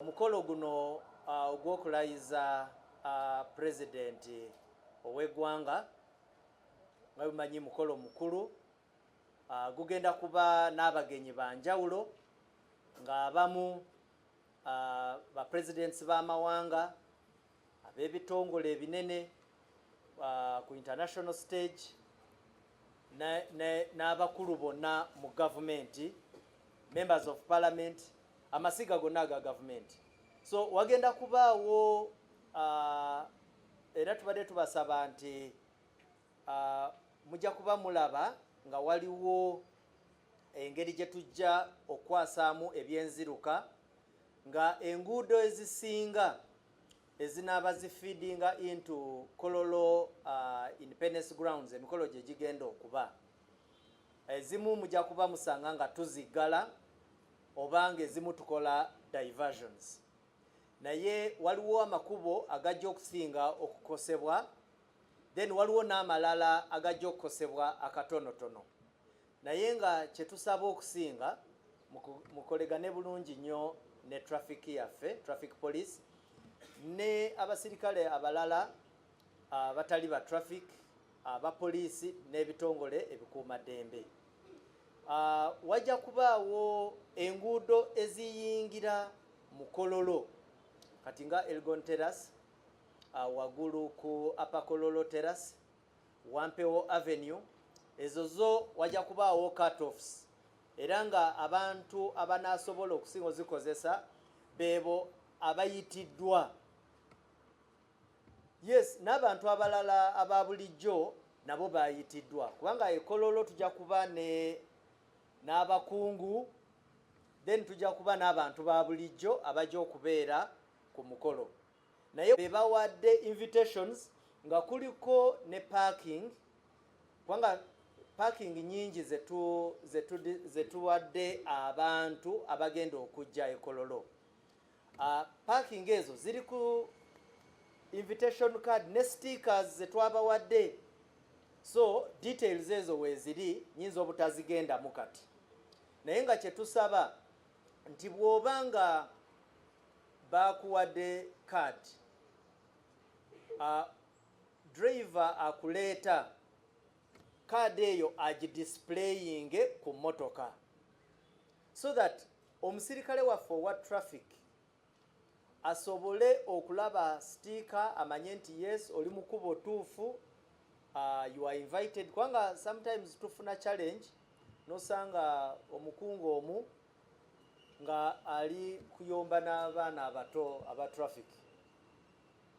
Omukolo guno ogw'okulayiza president ow'eggwanga nga bimanyi mukolo mukulu gugenda kuba n'abagenyi banjawulo nga abamu ba presidents b'amawanga ab'ebitongole ebinene ku international stage n'abakulu bonna mu gavumenti, members of parliament, amasiga gonna aga government. So wagenda kubaawo era tubadde tubasaba nti mujja kuba mulaba nga waliwo engeri gye tujja okwasaamu ebyenziruka nga enguudo ezisinga ezinaaba zifeedinga into Kololo Independence Grounds, emikolo gye gigenda okuba, ezimu mujja kuba musanga nga tuziggala obanga ezimu tukola diversions, naye waliwo amakubo agajja okusinga okukosebwa, then waliwo n'amalala agajja okukosebwa akatonotono, naye nga kye tusaba okusinga mukolegane bulungi nnyo ne traffic yaffe, traffic police, ne abasirikale abalala abatali ba traffic, abapoliisi n'ebitongole ebikuumaddembe. Wajja kubaawo enguudo eziyingira mu Kololo kati nga Elgon Terrace, waggulu ku Upper Kololo Terrace, Wampewo Avenue, ezo zo wajja kubaawo cut-offs era nga abantu abanaasobola okusinga ozikozesa beebo abayitiddwa. Yes, n'abantu abalala aba bulijjo nabo bayitiddwa kubanga ekololo tujja kuba n'abakungu, then tujja kuba n'abantu ba bulijjo abajja okubeera ku mukolo, naye bebawadde invitations nga kuliko ne parking, kubanga parking nyingi zetuwadde abantu abagenda okujja ekololo. Parking ezo ziri ku invitation card ne stickers zetwabawadde, so details ezo weeziri nyinza obutazigenda mu kati, naye nga kye tusaba nti bw'obanga bakuwadde card, driver akuleeta card eyo agidisplaying ku motoka, so that omusirikale waffe owa traffic asobole okulaba sticker amanye nti yes oli mu kkubo tuufu, you are invited. Kubanga sometimes tufuna challenge nosanga omukungu omu nga ali kuyomba n'abaana abato aba traffic,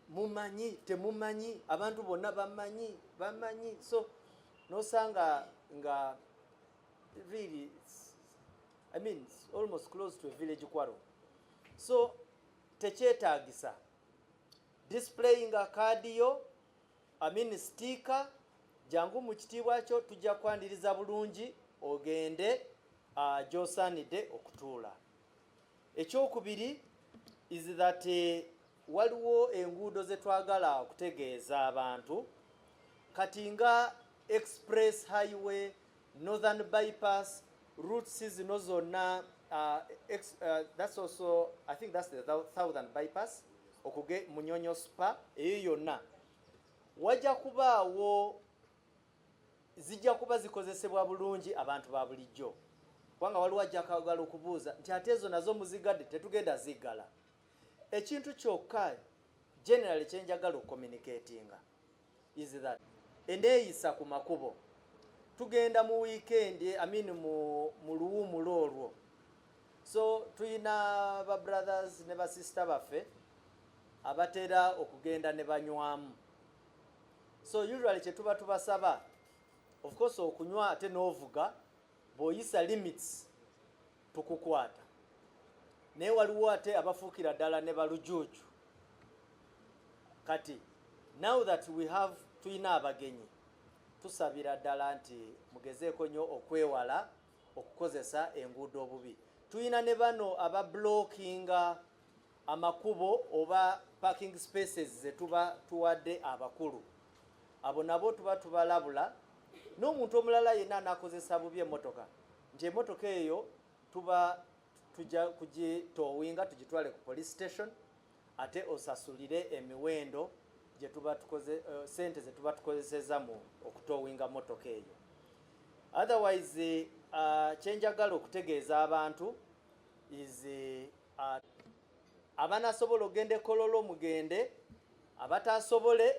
mumanyi temumanyi, abantu bonna bamanyi, so nosanga nga really it's almost close to a village quarrel. So tekyetaagisa displaying a card yo, sticker, jangu mu kitiibwa kyo tujja kwandiriza bulungi ogende gy'osaanidde okutuula. Ekyokubiri is that waliwo enguudo ze twagala okutegeeza abantu kati nga express highway, northern bypass, routes zino zonna, that's also, I think that's the southern bypass, okuge Munyonyo Spa, eyo yonna wajja kubaawo zijja kuba zikozesebwa bulungi abantu ba bulijjo, kubanga waliwo ajja kwagala okubuuza nti ate ezo nazo muzigadde, tetugenda ziggala. Ekintu kyokka generally kyenjagala okucommunicatinga is that enneeyisa ku makubo, tugenda mu weekend, mu luwumulo olwo, so tuyina ba brothers ne ba sister baffe abatera okugenda ne banywamu, so usually kye tuba tubasaba, of course okunywa ate n'ovuga bw'oyisa limits tukukwata, naye waliwo ate abafuukira ddala ne balujuuju. Kati now that we have tuyina abagenyi, tusabira ddala nti mugezeeko nnyo okwewala okukozesa enguudo obubi. Tuyina ne bano aba blockinga amakubo oba parking spaces ze tuba tuwadde abakulu, abo nabo tuba tubalabula, n'omuntu omulala yenna anakozesa bubi emmotoka nti emmotoka eyo tuba tujja kugitowinga tugitwale ku police station ate osasulire emiwendo gye tuba tukoze sente ze tuba tukozeseza mu okutowinga motoka eyo. Otherwise kyenjagala okutegeeza abantu is abanasobola ogenda Kololo mugende, abatasobole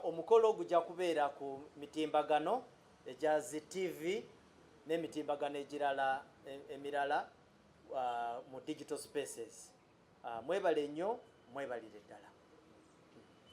omukolo ogujja kubeera ku mitimbagano egya ZTV n'emitimbagano egirala emirala mu digital spaces. Mwebale nnyo, mwebalire ddala.